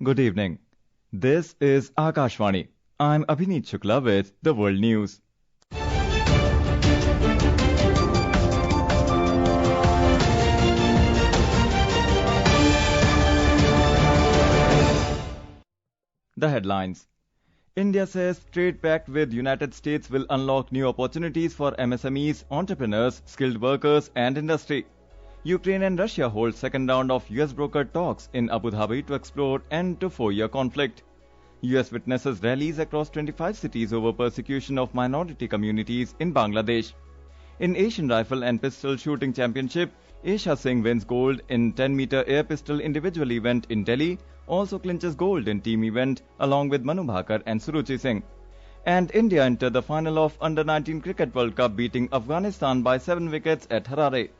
Good evening. This is Akashvani. I'm Abhineet Shukla with the World News. The headlines. India says trade pact with United States will unlock new opportunities for MSMEs, entrepreneurs, skilled workers and industry. Ukraine and Russia hold second round of US brokered talks in Abu Dhabi to explore end to four-year conflict. US witnesses rallies across 25 cities over persecution of minority communities in Bangladesh. In Asian Rifle and Pistol Shooting Championship, Asia Singh wins gold in 10-meter air pistol individual event in Delhi, also clinches gold in team event along with Manu Bhakar and Suruchi Singh. And India entered the final of Under-19 Cricket World Cup beating Afghanistan by 7 wickets at Harare.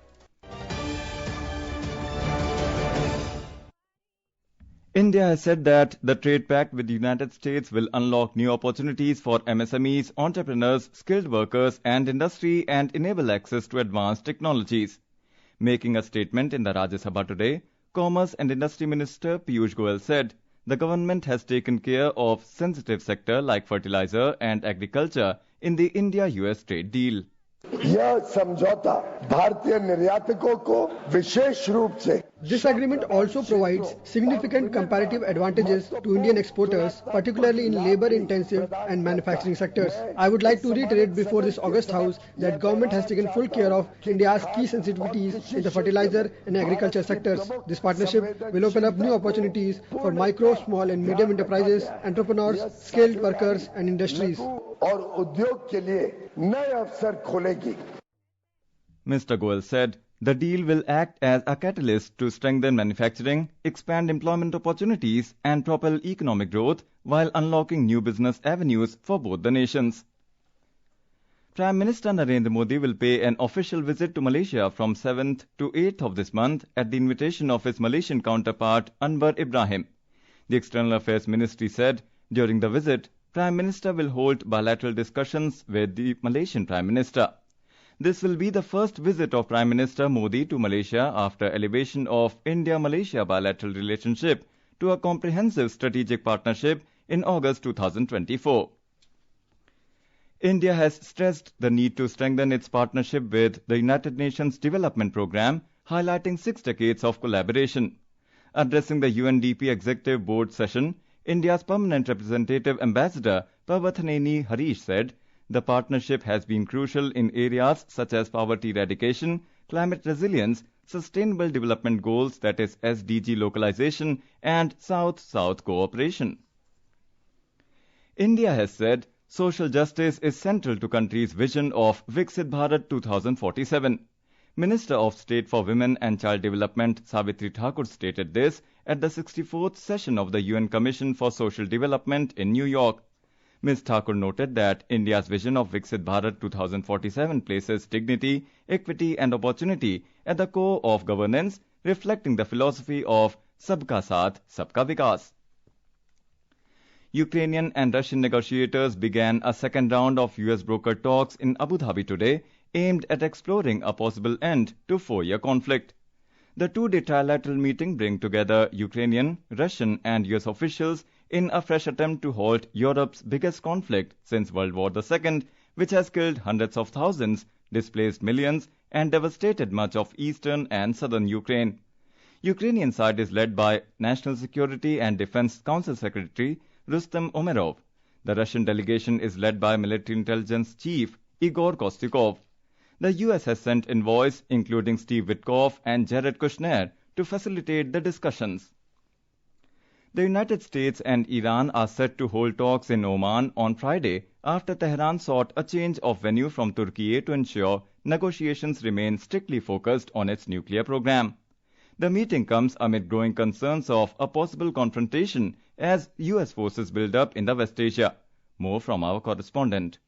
India has said that the trade pact with the United States will unlock new opportunities for MSMEs, entrepreneurs, skilled workers and industry and enable access to advanced technologies. Making a statement in the Rajya Sabha today, Commerce and Industry Minister Piyush Goyal said the government has taken care of sensitive sector like fertilizer and agriculture in the India-US trade deal. यह समझौता भारतीय निर्यातकों को विशेष रूप से This agreement also provides significant comparative advantages to Indian exporters, particularly in labor-intensive and manufacturing sectors. I would like to reiterate before this August House that government has taken full care of India's key sensitivities in the fertilizer and agriculture sectors. This partnership will open up new opportunities for micro, small and medium enterprises, entrepreneurs, skilled workers and industries. और उद्योग के लिए नए अवसर खोलेगी. Mr. Goyal said the deal will act as a catalyst to strengthen manufacturing, expand employment opportunities and propel economic growth while unlocking new business avenues for both the nations. Prime Minister Narendra Modi will pay an official visit to Malaysia from 7th to 8th of this month at the invitation of his Malaysian counterpart Anwar Ibrahim. The External Affairs Ministry said during the visit, Prime Minister will hold bilateral discussions with the Malaysian Prime Minister. This will be the first visit of Prime Minister Modi to Malaysia after elevation of India-Malaysia bilateral relationship to a comprehensive strategic partnership in August 2024. India has stressed the need to strengthen its partnership with the United Nations Development Programme, highlighting 6 decades of collaboration. Addressing the UNDP Executive Board session, India's permanent representative ambassador Pavathaneni Harish said, the partnership has been crucial in areas such as poverty eradication, climate resilience, sustainable development goals that is SDG localization and South-South cooperation. India has said social justice is central to country's vision of Viksit Bharat 2047. Minister of State for Women and Child Development Savitri Thakur stated this at the 64th session of the UN Commission for Social Development in New York. Ms. Thakur noted that India's vision of Viksit Bharat 2047 places dignity, equity and opportunity at the core of governance, reflecting the philosophy of Sabka Saath, Sabka Vikas. Ukrainian and Russian negotiators began a second round of US brokered talks in Abu Dhabi today, aimed at exploring a possible end to four-year conflict. The two-day trilateral meeting brings together Ukrainian, Russian and US officials in a fresh attempt to halt Europe's biggest conflict since World War II, which has killed hundreds of thousands, displaced millions and devastated much of eastern and southern Ukraine. Ukrainian side is led by National Security and Defense Council Secretary Rustem Umerov. The Russian delegation is led by Military Intelligence Chief Igor Kostikov. The US has sent envoys, including Steve Witkoff and Jared Kushner, to facilitate the discussions. The United States and Iran are set to hold talks in Oman on Friday after Tehran sought a change of venue from Turkey to ensure negotiations remain strictly focused on its nuclear program. The meeting comes amid growing concerns of a possible confrontation as US forces build up in the West Asia. More from our correspondent.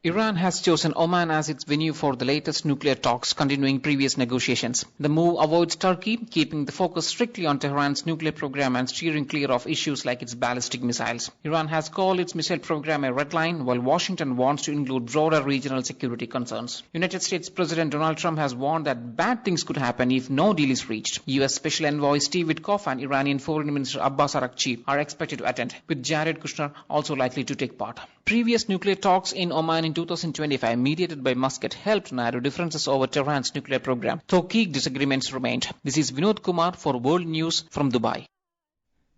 Iran has chosen Oman as its venue for the latest nuclear talks, continuing previous negotiations. The move avoids Turkey, keeping the focus strictly on Tehran's nuclear program and steering clear of issues like its ballistic missiles. Iran has called its missile program a red line, while Washington wants to include broader regional security concerns. United States President Donald Trump has warned that bad things could happen if no deal is reached. U.S. Special Envoy Steve Witkoff and Iranian Foreign Minister Abbas Araghchi are expected to attend, with Jared Kushner also likely to take part. Previous nuclear talks in Oman in 2025, mediated by Muscat, helped narrow differences over Tehran's nuclear program, though key disagreements remained. This is Vinod Kumar for World News from Dubai.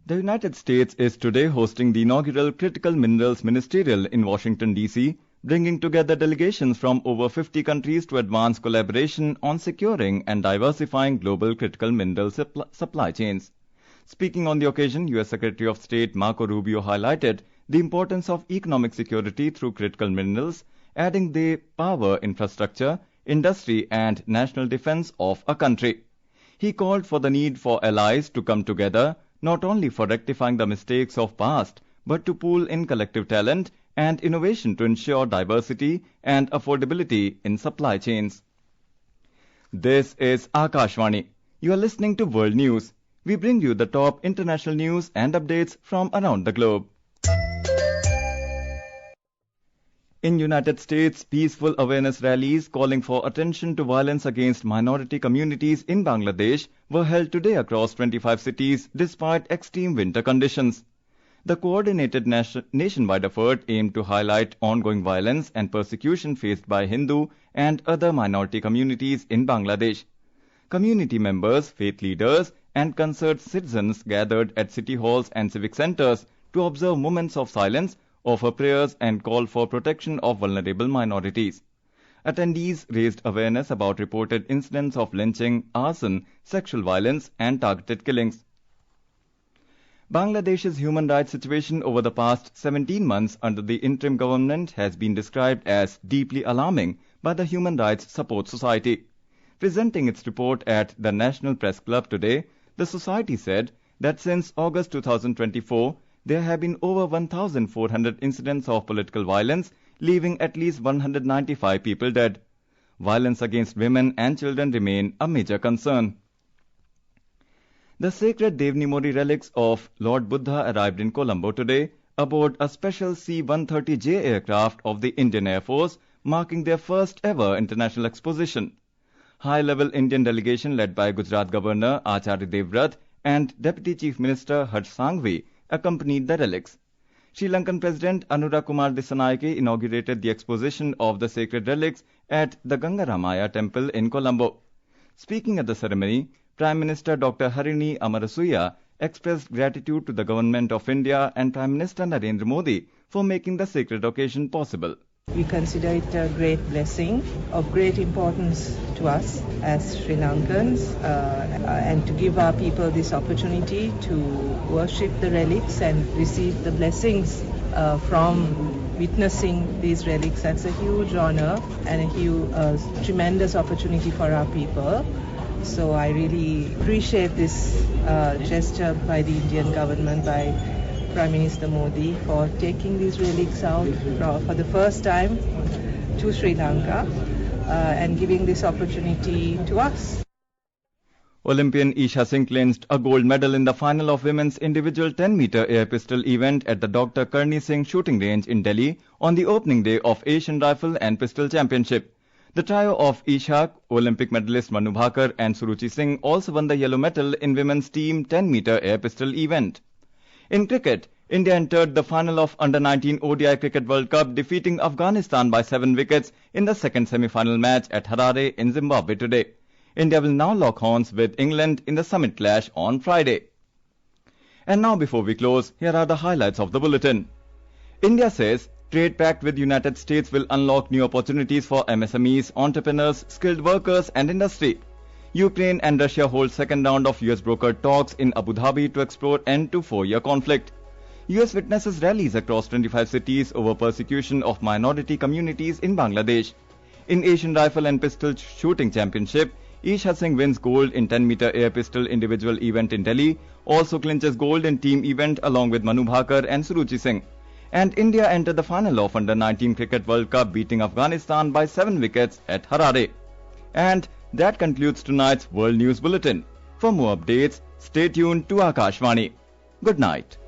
The United States is today hosting the inaugural Critical Minerals Ministerial in Washington, D.C., bringing together delegations from over 50 countries to advance collaboration on securing and diversifying global critical mineral supply chains. Speaking on the occasion, U.S. Secretary of State Marco Rubio highlighted the importance of economic security through critical minerals, adding they power infrastructure, industry and national defense of a country. He called for the need for allies to come together, not only for rectifying the mistakes of past, but to pool in collective talent and innovation to ensure diversity and affordability in supply chains. This is Akashvani. You are listening to World News. We bring you the top international news and updates from around the globe. In United States, peaceful awareness rallies calling for attention to violence against minority communities in Bangladesh were held today across 25 cities despite extreme winter conditions. The coordinated nationwide effort aimed to highlight ongoing violence and persecution faced by Hindu and other minority communities in Bangladesh. Community members, faith leaders, and concerned citizens gathered at city halls and civic centers to observe moments of silence, offer prayers and call for protection of vulnerable minorities. Attendees raised awareness about reported incidents of lynching, arson, sexual violence and targeted killings. Bangladesh's human rights situation over the past 17 months under the interim government has been described as deeply alarming by the Human Rights Support Society. Presenting its report at the National Press Club today, the society said that since August 2024, there have been over 1,400 incidents of political violence, leaving at least 195 people dead. Violence against women and children remain a major concern. The sacred Devni relics of Lord Buddha arrived in Colombo today aboard a special C-130J aircraft of the Indian Air Force, marking their first ever international exposition. High-level Indian delegation led by Gujarat Governor Acharya Devvrat and Deputy Chief Minister Harsh Sanghvi accompanied the relics. Sri Lankan President Anura Kumar Dissanayake inaugurated the exposition of the sacred relics at the Gangaramaya Temple in Colombo. Speaking at the ceremony, Prime Minister Dr. Harini Amarasuriya expressed gratitude to the Government of India and Prime Minister Narendra Modi for making the sacred occasion possible. We consider it a great blessing of great importance to us as Sri Lankans and to give our people this opportunity to worship the relics and receive the blessings from witnessing these relics. That's a huge honor and a tremendous opportunity for our people. So I really appreciate this gesture by the Indian government, by Prime Minister Modi, for taking these relics out for the first time to Sri Lanka and giving this opportunity to us. Olympian Isha Singh clinched a gold medal in the final of women's individual 10-meter air pistol event at the Dr. Karni Singh shooting range in Delhi on the opening day of Asian Rifle and Pistol Championship. The trio of Isha, Olympic medalist Manu Bhakar and Suruchi Singh also won the yellow medal in women's team 10-meter air pistol event. In cricket, India entered the final of Under-19 ODI Cricket World Cup, defeating Afghanistan by 7 wickets in the second semi-final match at Harare in Zimbabwe today. India will now lock horns with England in the summit clash on Friday. And now before we close, here are the highlights of the bulletin. India says trade pact with United States will unlock new opportunities for MSMEs, entrepreneurs, skilled workers and industry. Ukraine and Russia hold second round of US brokered talks in Abu Dhabi to explore end to 4-year conflict. US witnesses rallies across 25 cities over persecution of minority communities in Bangladesh. In Asian Rifle and Pistol Shooting Championship, Isha Singh wins gold in 10-meter air pistol individual event in Delhi, also clinches gold in team event along with Manu Bhakar and Suruchi Singh. And India entered the final of Under-19 Cricket World Cup, beating Afghanistan by 7 wickets at Harare. And that concludes tonight's World News Bulletin. For more updates, stay tuned to Akashvani. Good night.